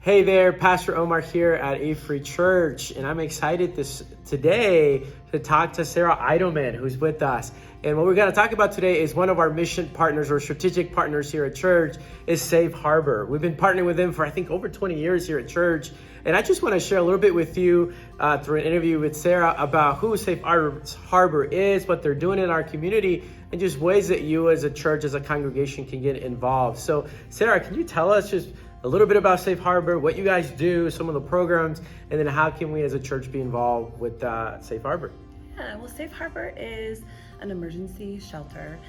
Hey there, Pastor Omar here at A Free Church, and I'm excited today to talk to Sarah Eidelman, who's with us. And what we're going to talk about today is one of our mission partners or strategic partners here at church is Safe Harbor. We've been partnering with them for, I think, over 20 years here at church. And I just want to share a little bit with you through an interview with Sarah about who Safe Harbor is, what they're doing in our community, and just ways that you as a church, as a congregation can get involved. So, Sarah, can you tell us just a little bit about Safe Harbor, what you guys do, some of the programs, and then how can we as a church be involved with Safe Harbor? Yeah, well, Safe Harbor is an emergency shelter.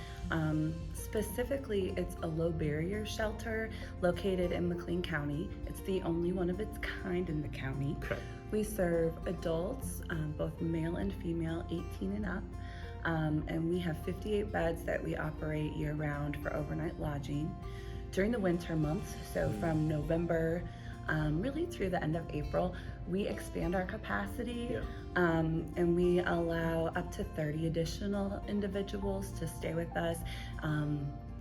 Specifically, it's a low barrier shelter located in McLean County. It's the only one of its kind in the county. Okay. We serve adults, both male and female, 18 and up. And we have 58 beds that we operate year round for overnight lodging. During the winter months, so from November really through the end of April, we expand our capacity and we allow up to 30 additional individuals to stay with us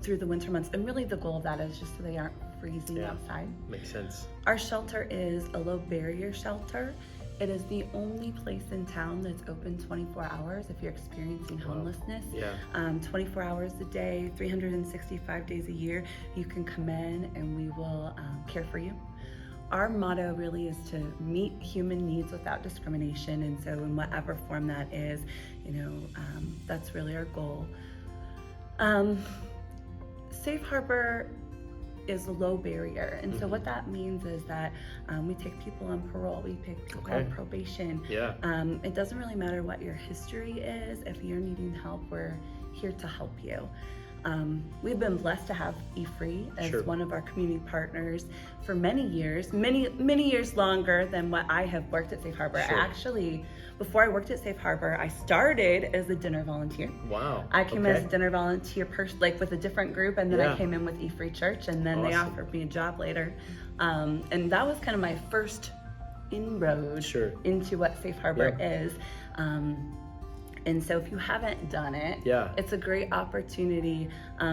through the winter months. And really the goal of that is just so they aren't freezing outside. Makes sense. Our shelter is a low barrier shelter. It is the only place in town that's open 24 hours if you're experiencing homelessness. 24 hours a day, 365 days a year, you can come in and we will care for you. Our motto really is to meet human needs without discrimination, and so in whatever form that is, that's really our goal. Safe Harbor is a low barrier, and so what that means is that we take people on parole, we take people on probation. It doesn't really matter what your history is. If you're needing help, we're here to help you. We've been blessed to have eFree as one of our community partners for many years, many years longer than what I have worked at Safe Harbor. Actually, before I worked at Safe Harbor, I started as a dinner volunteer. Wow. I came as a dinner volunteer with a different group, and then I came in with eFree Church, and then they offered me a job later. And that was kind of my first inroad into what Safe Harbor is. And so if you haven't done it, it's a great opportunity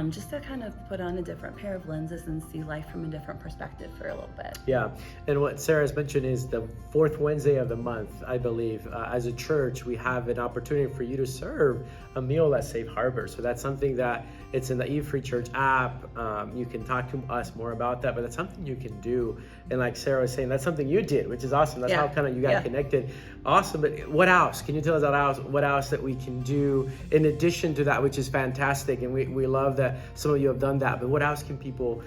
just to kind of put on a different pair of lenses and see life from a different perspective for a little bit. Yeah, and what Sarah's mentioned is the fourth Wednesday of the month, I believe, as a church, we have an opportunity for you to serve a meal at Safe Harbor. So that's something that it's in the eFree Church app. You can talk to us more about that, but that's something you can do. And like Sarah was saying, that's something you did, which is awesome. That's how kind of you got connected. Awesome, but what else? Can you tell us what else that we can do in addition to that, which is fantastic, and we love that some of you have done that, but what else can people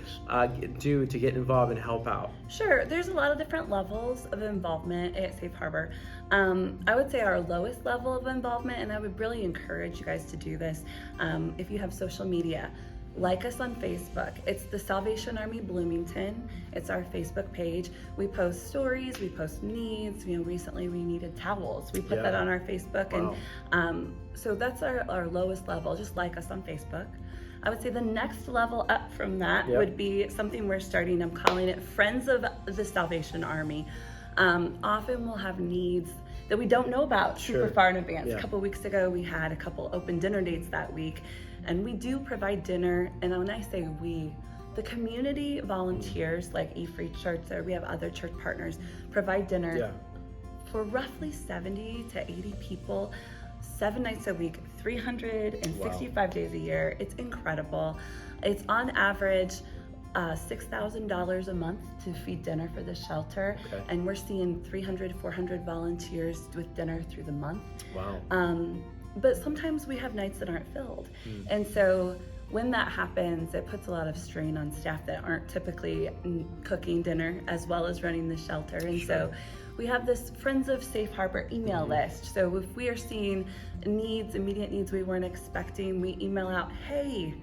do to get involved and help out? Sure, there's a lot of different levels of involvement at Safe Harbor. I would say our lowest level of involvement, and I would really encourage you guys to do this, if you have social media, like us on Facebook. It's the Salvation Army Bloomington. It's our Facebook page. We post stories, we post needs. Recently we needed towels. We put that on our Facebook. And so that's our lowest level. Just like us on Facebook. I would say the next level up from that would be something we're starting. I'm calling it Friends of the Salvation Army. Often we'll have needs that we don't know about super far in advance. A couple weeks ago, we had a couple open dinner dates that week, and we do provide dinner. And when I say we, the community volunteers like eFree Church, or we have other church partners, provide dinner for roughly 70 to 80 people, 7 nights a week, 365 days a year. It's incredible. It's on average $6,000 a month to feed dinner for the shelter, and we're seeing 300, 400 volunteers with dinner through the month. But sometimes we have nights that aren't filled, and so when that happens, it puts a lot of strain on staff that aren't typically cooking dinner as well as running the shelter. And so we have this Friends of Safe Harbor email list. So if we are seeing immediate needs we weren't expecting, we email out, hey,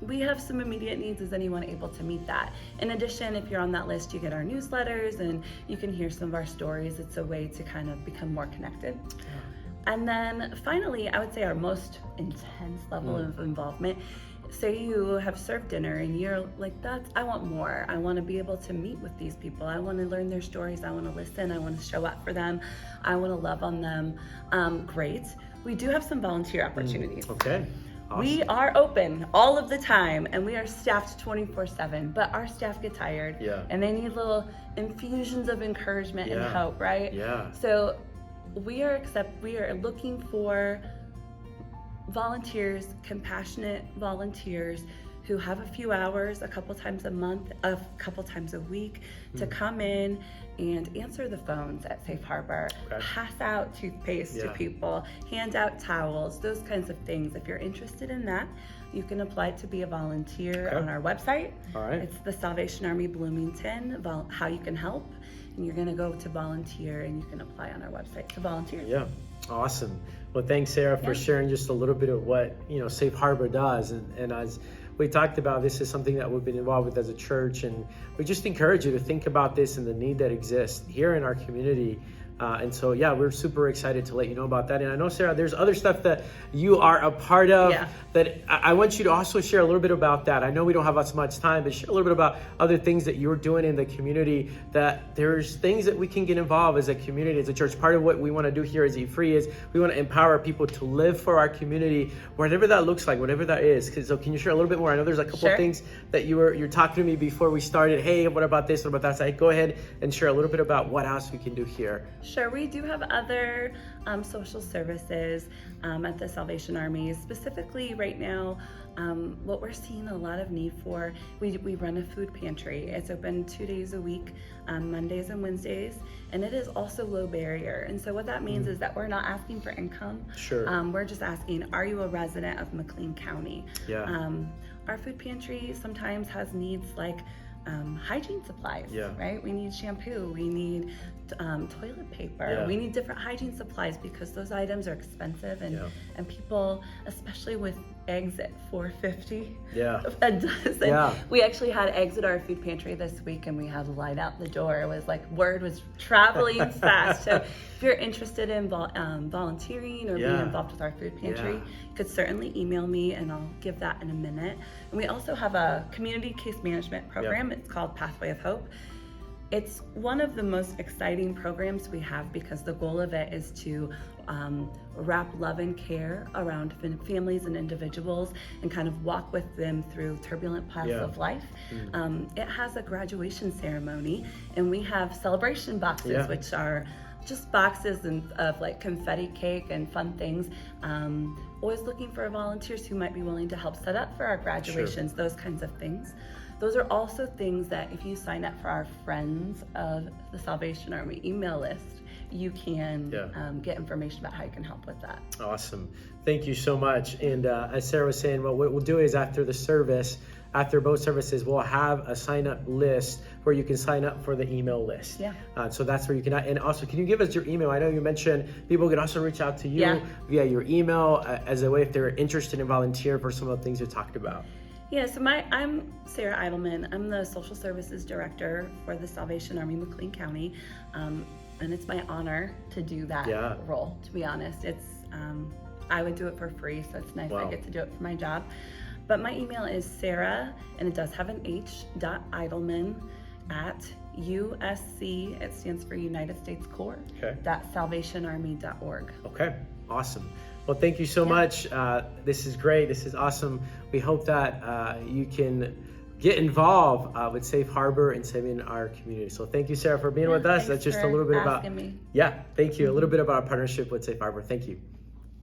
we have some immediate needs. Is anyone able to meet that? In addition, if you're on that list, you get our newsletters and you can hear some of our stories. It's a way to kind of become more connected. And then finally, I would say our most intense level of involvement. Say you have served dinner and you're like, I want more. I want to be able to meet with these people. I want to learn their stories. I want to listen. I want to show up for them. I want to love on them. Great. We do have some volunteer opportunities. We are open all of the time, and we are staffed 24/7, but our staff get tired, Yeah. and they need little infusions of encouragement and Yeah. hope, right? Yeah. So we are looking for volunteers, compassionate volunteers who have a few hours a couple times a month, a couple times a week to come in and answer the phones at Safe Harbor, Okay. pass out toothpaste to Yeah. people, hand out towels, those kinds of things. If you're interested in that, you can apply to be a volunteer Okay. on our website. All right. It's the Salvation Army Bloomington, how you can help. And you're gonna go to volunteer and you can apply on our website to volunteer. Yeah, awesome. Well, thanks, Sarah, for sharing just a little bit of what Safe Harbor does. And as we talked about, this is something that we've been involved with as a church, and we just encourage you to think about this and the need that exists here in our community. And so, yeah, we're super excited to let you know about that. And I know, Sarah, there's other stuff that you are a part of that I want you to also share a little bit about that. I know we don't have as much time, but share a little bit about other things that you're doing in the community, that there's things that we can get involved as a community, as a church. Part of what we want to do here as E-Free is we want to empower people to live for our community, whatever that looks like, whatever that is. So can you share a little bit more? I know there's a couple of things that you're talking to me before we started. Hey, what about this? What about that? So go ahead and share a little bit about what else we can do here. Sure, we do have other social services at the Salvation Army. Specifically right now, what we're seeing a lot of need for, we run a food pantry. It's open 2 days a week, Mondays and Wednesdays, and it is also low barrier. And so what that means is that we're not asking for income. Sure. We're just asking, are you a resident of McLean County? Yeah. Our food pantry sometimes has needs like hygiene supplies, right? We need shampoo, we need toilet paper, we need different hygiene supplies because those items are expensive, and people, especially with eggs at $4.50 a dozen. We actually had eggs at our food pantry this week, and we had a line out the door. It was like word was traveling fast. So if you're interested in volunteering or being involved with our food pantry, you could certainly email me, and I'll give that in a minute. And we also have a community case management program. It's called Pathway of Hope. It's one of the most exciting programs we have because the goal of it is to wrap love and care around families and individuals and kind of walk with them through turbulent paths of life. It has a graduation ceremony, and we have celebration boxes, which are just boxes of like confetti cake and fun things. Always looking for volunteers who might be willing to help set up for our graduations, those kinds of things. Those are also things that if you sign up for our Friends of the Salvation Army email list, you can get information about how you can help with that. Awesome. Thank you so much. And as Sarah was saying, what we'll do is after the service, after both services, we'll have a sign-up list where you can sign up for the email list. So that's where you can, and also, can you give us your email? I know you mentioned people can also reach out to you via your email as a way if they're interested in volunteer for some of the things you talked about. Yeah, so I'm Sarah Eidelman. I'm the Social Services Director for the Salvation Army McLean County, and it's my honor to do that role, to be honest. It's I would do it for free, so it's nice I get to do it for my job. But my email is Sarah, and it does have an H, .Eidelman at USC, it stands for United States Corps, .salvationarmy.org. Okay, awesome. Well, thank you so much. This is great. This is awesome. We hope that you can get involved with Safe Harbor and saving our community. So thank you, Sarah, for being with us. That's just a little bit about me. Thank you. A little bit about our partnership with Safe Harbor. Thank you.